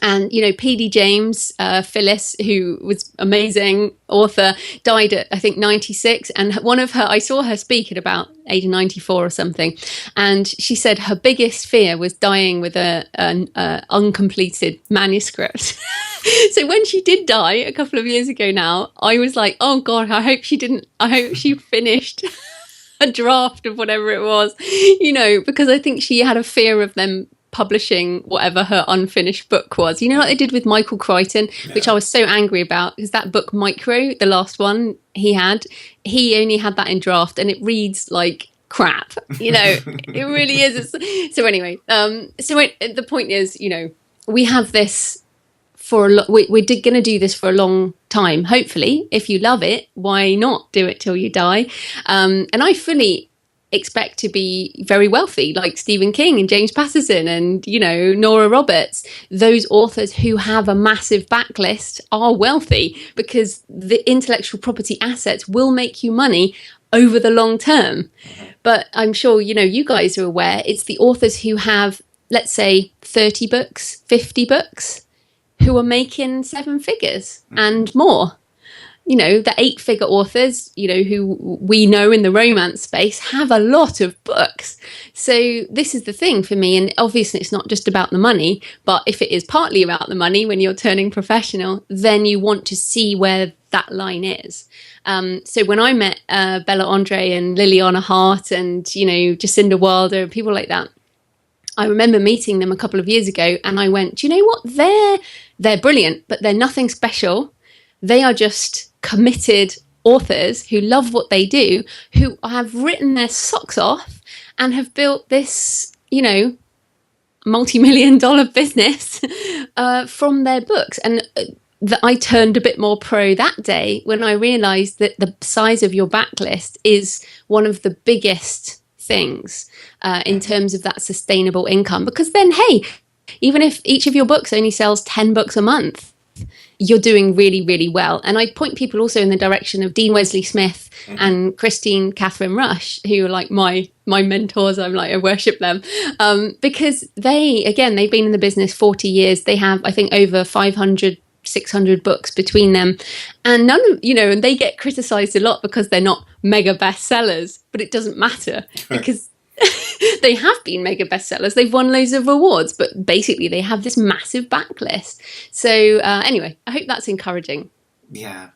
[SPEAKER 1] And, P.D. James, Phyllis, who was amazing author, died at, I think, 96. And I saw her speak at about age 94 or something. And she said her biggest fear was dying with an uncompleted manuscript. So when she did die a couple of years ago now, I was like, oh, God, I hope she finished a draft of whatever it was, because I think she had a fear of them publishing whatever her unfinished book was, like they did with Michael Crichton, which I was so angry about, because that book Micro, the last one he only had that in draft, and it reads like crap. It really is. So anyway, the point is, we have this for we're going to do this for a long time. Hopefully, if you love it, why not do it till you die? And I fully expect to be very wealthy, like Stephen King and James Patterson and Nora Roberts. Those authors who have a massive backlist are wealthy, because the intellectual property assets will make you money over the long term. But I'm sure you guys are aware, it's the authors who have, let's say, 30 books, 50 books, who are making 7 figures and more. The 8-figure authors, who we know in the romance space, have a lot of books. So this is the thing for me. And obviously it's not just about the money, but if it is partly about the money when you're turning professional, then you want to see where that line is. So when I met Bella Andre and Liliana Hart and, Jacinda Wilder and people like that, I remember meeting them a couple of years ago, and I went, do you know what? They're brilliant, but they're nothing special. They are just committed authors who love what they do, who have written their socks off and have built this, multi-million-dollar business from their books. And I turned a bit more pro that day when I realized that the size of your backlist is one of the biggest things in terms of that sustainable income. Because then, hey, even if each of your books only sells 10 books a month, you're doing really, really well. And I point people also in the direction of Dean Wesley Smith and Christine Catherine Rush, who are like my mentors. I worship them, because they've been in the business 40 years. They have, I think, over 500, 600 books between them, and none of, and they get criticized a lot because they're not mega bestsellers, but it doesn't matter because they have been mega bestsellers. They've won loads of awards, but basically they have this massive backlist. So anyway, I hope that's encouraging.
[SPEAKER 4] Yeah.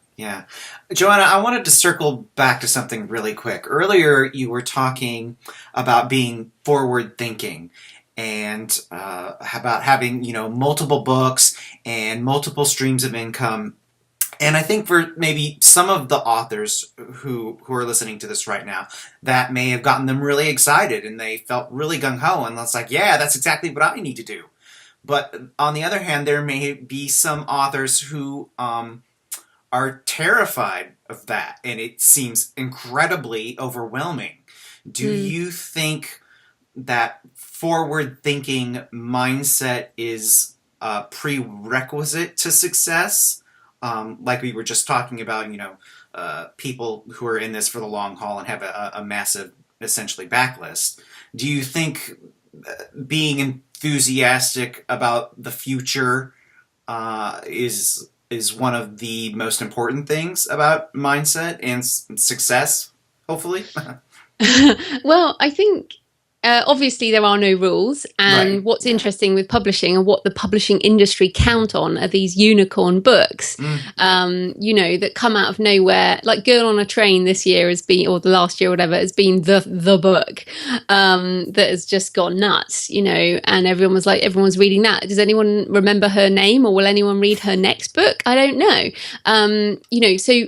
[SPEAKER 4] Joanna, I wanted to circle back to something really quick. Earlier, you were talking about being forward thinking and about having, multiple books and multiple streams of income. And I think for maybe some of the authors who are listening to this right now, that may have gotten them really excited and they felt really gung-ho and it's like, yeah, that's exactly what I need to do. But on the other hand, there may be some authors who are terrified of that and it seems incredibly overwhelming. Do you think that forward-thinking mindset is a prerequisite to success? Like we were just talking about, people who are in this for the long haul and have a massive, essentially, backlist. Do you think being enthusiastic about the future is one of the most important things about mindset and success, hopefully?
[SPEAKER 1] Well, I think obviously there are no rules, and
[SPEAKER 4] Right.
[SPEAKER 1] what's interesting with publishing and what the publishing industry count on are these unicorn books, that come out of nowhere. Like Girl on a Train this year has been, or the last year or whatever, has been the book that has just gone nuts, and everyone was reading that. Does anyone remember her name, or will anyone read her next book? I don't know.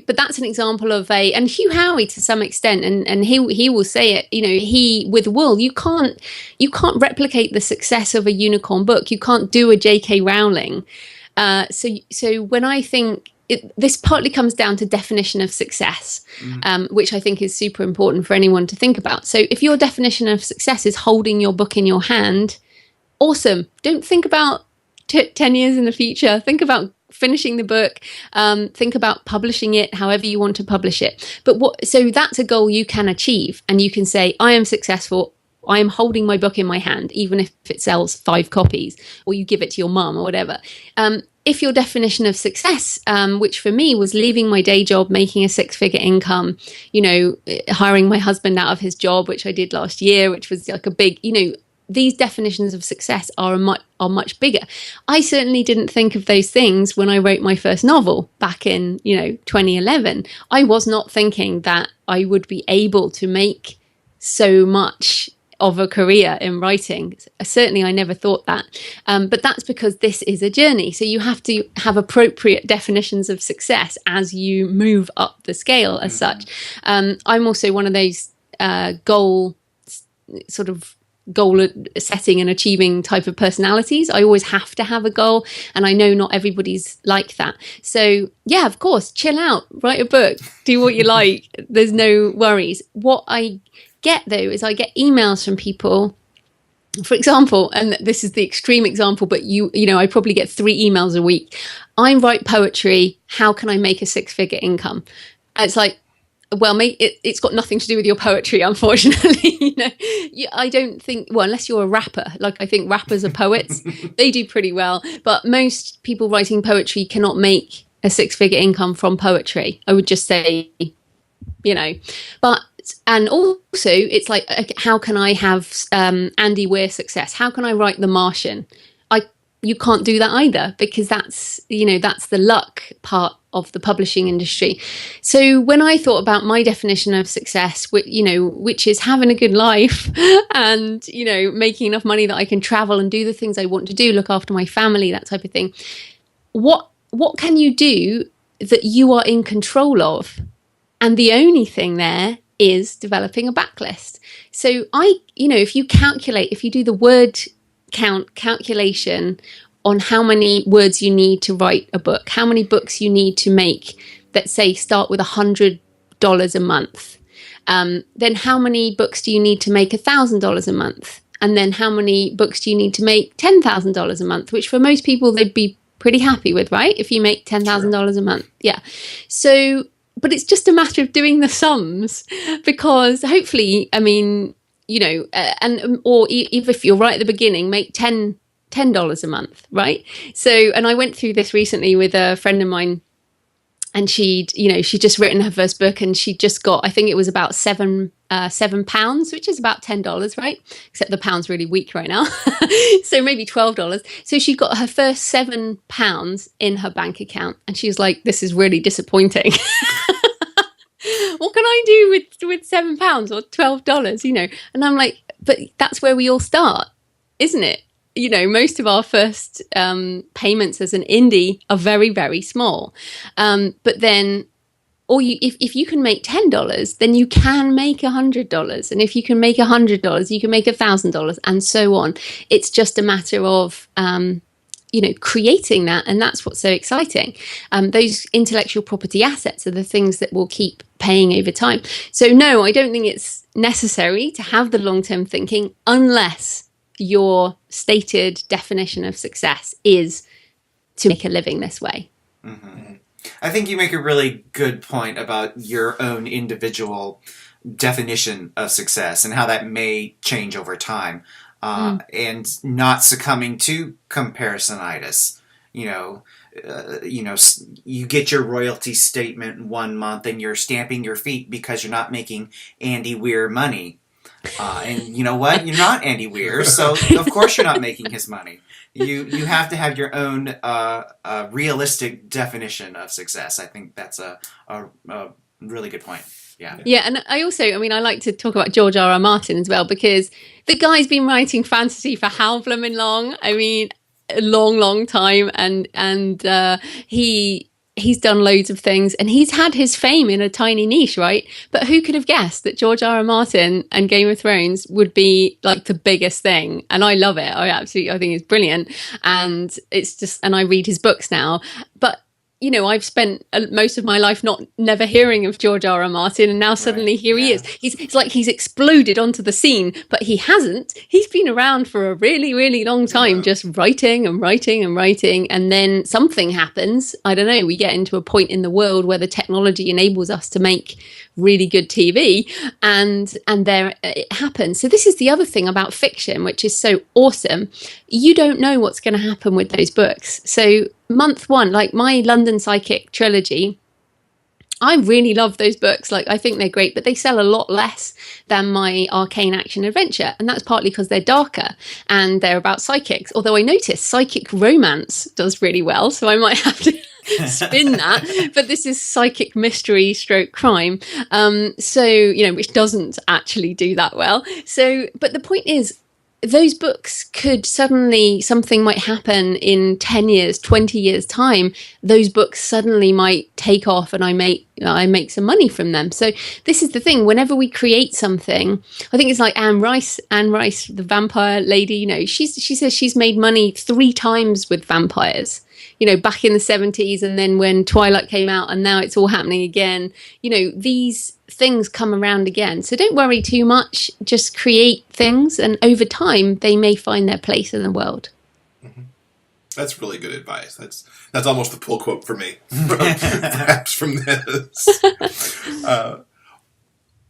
[SPEAKER 1] But that's an example of and Hugh Howey to some extent, and he will say it, he with Wool, you can't replicate the success of a unicorn book. You can't do a J.K. Rowling. So when I think this partly comes down to definition of success, which I think is super important for anyone to think about. So if your definition of success is holding your book in your hand, awesome. Don't think about 10 years in the future. Think about finishing the book, think about publishing it however you want to publish it. So that's a goal you can achieve, and you can say, I am successful. I am holding my book in my hand, even if it sells 5 copies, or you give it to your mum or whatever. If your definition of success, which for me was leaving my day job, making a 6-figure income, hiring my husband out of his job, which I did last year, which was like a big, these definitions of success are much bigger. I certainly didn't think of those things when I wrote my first novel back in, 2011. I was not thinking that I would be able to make so much of a career in writing. Certainly I never thought that, but that's because this is a journey, so you have to have appropriate definitions of success as you move up the scale as such. I'm also one of those goal setting and achieving type of personalities. I always have to have a goal, and I know not everybody's like that. So yeah, of course, chill out, write a book, do what you like. There's no worries. What I get though is I get emails from people, for example, and this is the extreme example, but I probably get 3 emails a week. I write poetry, how can I make a 6-figure income? And it's like, well, it's got nothing to do with your poetry, unfortunately. I don't think, well, unless you're a rapper, like I think rappers are poets, they do pretty well, but most people writing poetry cannot make a 6-figure income from poetry, I would just say, but and also it's like, how can I have Andy Weir success? How can I write The Martian? You can't do that either, because that's the luck part of the publishing industry. So when I thought about my definition of success, which is having a good life and, making enough money that I can travel and do the things I want to do, look after my family, that type of thing. What can you do that you are in control of? And the only thing there is developing a backlist. So if you do the word count calculation on how many words you need to write a book, how many books you need to make that say start with $100 a month, then how many books do you need to make $1,000 a month? And then how many books do you need to make $10,000 a month, which for most people, they'd be pretty happy with, right? If you make $10,000 a month. Yeah. So, but it's just a matter of doing the sums, because hopefully, I mean, you know, or even if you're right at the beginning, make $10 a month, right? So, and I went through this recently with a friend of mine, and she'd just written her first book, and she just got, I think it was about £7, which is about $10, right? Except the pound's really weak right now. So maybe $12. So she got her first £7 in her bank account, and she was like, this is really disappointing. What can I do with £7 or $12, you know? And I'm like, but that's where we all start, isn't it? You know, most of our first payments as an indie are very, very small. But then, if you can make $10, then you can make $100. And if you can make $100, you can make $1,000, and so on. It's just a matter of, you know, creating that. And that's what's so exciting. Those intellectual property assets are the things that will keep paying over time. So no, I don't think it's necessary to have the long-term thinking unless your stated definition of success is to make a living this way.
[SPEAKER 4] Mm-hmm. I think you make a really good point about your own individual definition of success and how that may change over time, and not succumbing to comparisonitis. You get your royalty statement one month and you're stamping your feet because you're not making Andy Weir money. And you know what? You're not Andy Weir, so of course you're not making his money. You have to have your own realistic definition of success. I think that's a really good point. Yeah.
[SPEAKER 1] Yeah, and I like to talk about George R. R. Martin as well, because the guy's been writing fantasy for how blooming long? I mean, a long, long time, and he's done loads of things, and he's had his fame in a tiny niche, right? But who could have guessed that George R. R. Martin and Game of Thrones would be like the biggest thing? And I love it. I think it's brilliant. And I read his books now. But you know, I've spent most of my life never hearing of George R. R. Martin, and now suddenly here he is. It's like he's exploded onto the scene, but he hasn't. He's been around for a really, really long time, just writing and writing and writing, and then something happens. I don't know. We get into a point in the world where the technology enables us to make really good TV, and there it happens. So this is the other thing about fiction, which is so awesome. You don't know what's going to happen with those books. So month one, like my London Psychic trilogy, I really love those books. Like, I think they're great, but they sell a lot less than my Arcane Action Adventure. And that's partly because they're darker and they're about psychics. Although I noticed psychic romance does really well, so I might have to spin that. But this is psychic mystery / crime. So, you know, which doesn't actually do that well. So, but the point is, those books could suddenly, something might happen in 10 years, 20 years time. Those books suddenly might take off and I make some money from them. So this is the thing. Whenever we create something, I think it's like Anne Rice, the vampire lady, you know, she says she's made money 3 times with vampires, you know, back in the 70s, and then when Twilight came out, and now it's all happening again. You know, these things come around again. So don't worry too much. Just create things, and over time, they may find their place in the world.
[SPEAKER 3] Mm-hmm. That's really good advice. That's almost a pull quote for me, perhaps from this.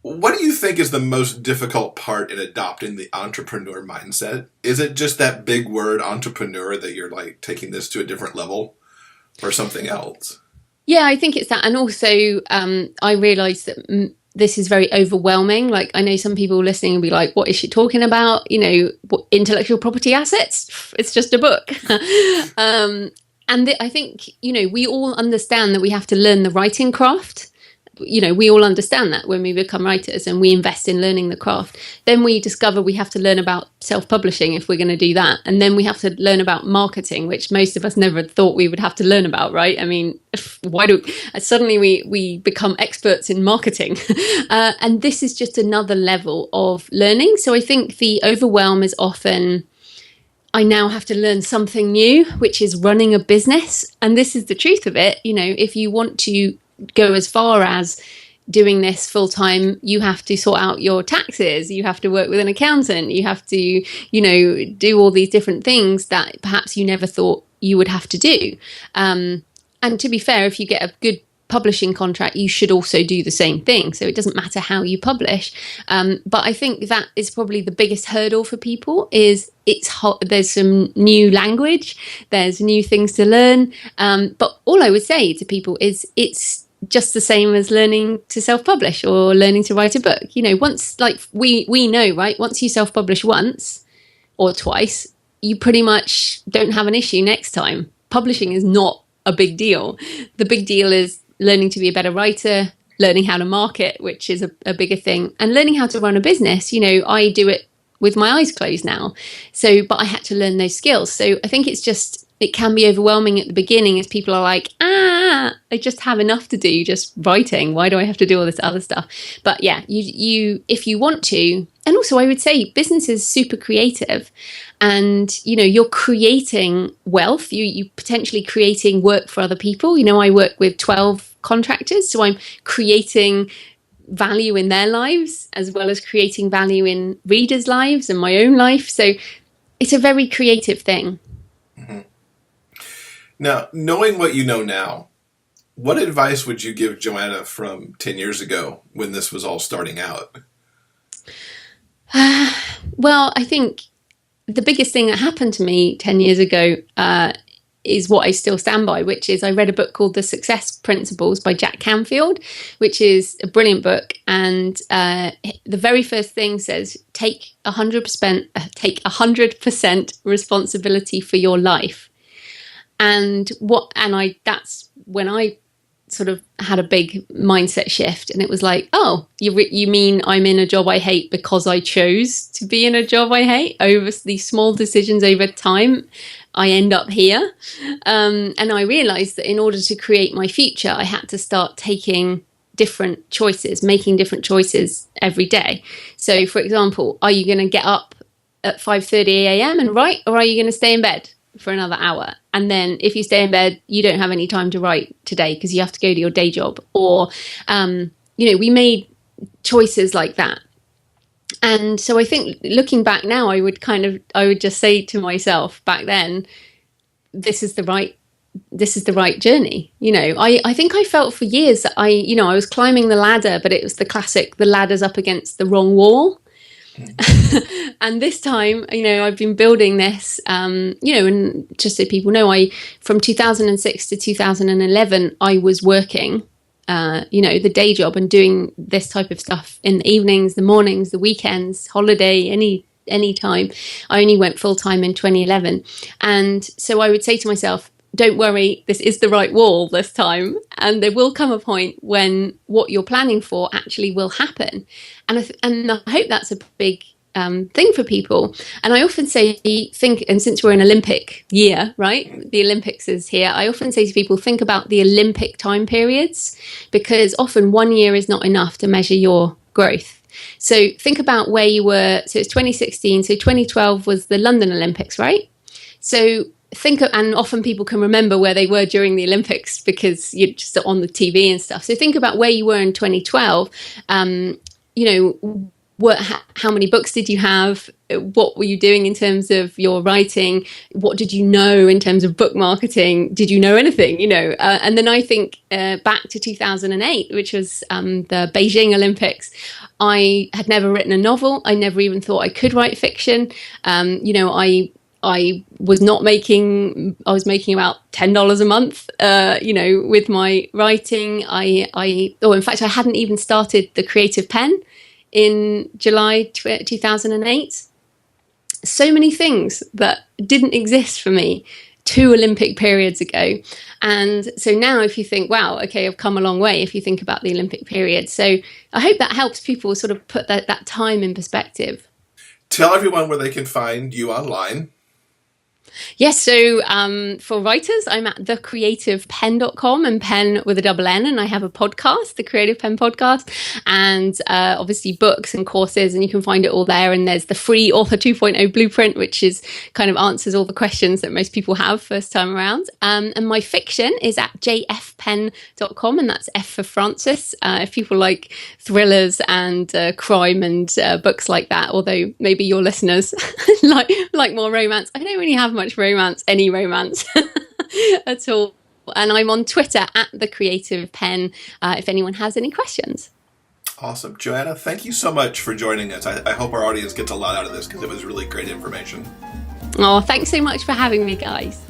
[SPEAKER 3] What do you think is the most difficult part in adopting the entrepreneur mindset? Is it just that big word entrepreneur that you're like taking this to a different level, or something else?
[SPEAKER 1] Yeah, I think it's that. And also, I realised that this is very overwhelming. Like, I know some people listening will be like, what is she talking about? You know, intellectual property assets? It's just a book. I think, you know, we all understand that we have to learn the writing craft. You know, we all understand that when we become writers and we invest in learning the craft. Then we discover we have to learn about self-publishing if we're going to do that. And then we have to learn about marketing, which most of us never thought we would have to learn about, right? I mean, suddenly we become experts in marketing. And this is just another level of learning. So I think the overwhelm is often, I now have to learn something new, which is running a business. And this is the truth of it. You know, if you want to go as far as doing this full time, you have to sort out your taxes, you have to work with an accountant, you have to, you know, do all these different things that perhaps you never thought you would have to do. And to be fair, if you get a good publishing contract, you should also do the same thing. So it doesn't matter how you publish. But I think that is probably the biggest hurdle for people is it's hot. There's some new language, there's new things to learn. But all I would say to people is it's just the same as learning to self-publish or learning to write a book. You know, once, like we know, right? Once you self-publish once or twice, you pretty much don't have an issue next time. Publishing is not a big deal. The big deal is learning to be a better writer, learning how to market, which is a bigger thing, and learning how to run a business. You know, I do it with my eyes closed now. So, but I had to learn those skills. So I think it can be overwhelming at the beginning as people are like, I just have enough to do just writing. Why do I have to do all this other stuff? But yeah, you if you want to, and also I would say business is super creative, and you know, you're creating wealth, you potentially creating work for other people. You know, I work with 12 contractors, so I'm creating value in their lives as well as creating value in readers' lives and my own life. So it's a very creative thing.
[SPEAKER 3] Mm-hmm. Now, knowing what you know now, what advice would you give Joanna from 10 years ago when this was all starting out?
[SPEAKER 1] Well, I think the biggest thing that happened to me 10 years ago is what I still stand by, which is I read a book called The Success Principles by Jack Canfield, which is a brilliant book. And the very first thing says, take 100% responsibility for your life. And that's when I sort of had a big mindset shift, and it was like, oh, you mean I'm in a job I hate because I chose to be in a job I hate? Over these small decisions over time, I end up here. And I realized that in order to create my future, I had to start taking different choices, making different choices every day. So for example, are you going to get up at 5:30 a.m. and write, or are you going to stay in bed for another hour? And then if you stay in bed, you don't have any time to write today because you have to go to your day job. Or, we made choices like that. And so I think looking back now, I would just say to myself back then, this is the right journey. You know, I think I felt for years that I was climbing the ladder, but it was the classic, the ladder's up against the wrong wall. And this time, I've been building this, and just so people know, from 2006 to 2011, I was working, the day job and doing this type of stuff in the evenings, the mornings, the weekends, holiday, any time. I only went full time in 2011. And so I would say to myself, don't worry, this is the right wall this time. And there will come a point when what you're planning for actually will happen. And I hope that's a big thing for people. And I often say, and since we're in Olympic year, right? The Olympics is here. I often say to people, think about the Olympic time periods, because often 1 year is not enough to measure your growth. So think about where you were. So it's 2016. So 2012 was the London Olympics, right? So and often people can remember where they were during the Olympics because you're just on the TV and stuff. So think about where you were in 2012. How many books did you have? What were you doing in terms of your writing? What did you know in terms of book marketing? Did you know anything? And then I think back to 2008, which was the Beijing Olympics. I had never written a novel. I never even thought I could write fiction. I was making about $10 a month, with my writing. In fact, I hadn't even started the Creative Pen in July 2008. So many things that didn't exist for me 2 Olympic periods ago. And so now if you think, wow, okay, I've come a long way, if you think about the Olympic period. So I hope that helps people sort of put that time in perspective.
[SPEAKER 3] Tell everyone where they can find you online.
[SPEAKER 1] Yes, so for writers, I'm at thecreativepenn.com, and pen with a double N, and I have a podcast, the Creative Penn Podcast, and obviously books and courses, and you can find it all there. And there's the free Author 2.0 blueprint, which is kind of answers all the questions that most people have first time around. And my fiction is at jfpenn.com, and that's F for Francis. If people like thrillers and crime and books like that, although maybe your listeners like more romance. I don't really have much any romance. at all. And I'm on Twitter at The Creative Pen if anyone has any questions.
[SPEAKER 3] Awesome. Joanna, thank you so much for joining us. I hope our audience gets a lot out of this because it was really great information.
[SPEAKER 1] Oh, thanks so much for having me, guys.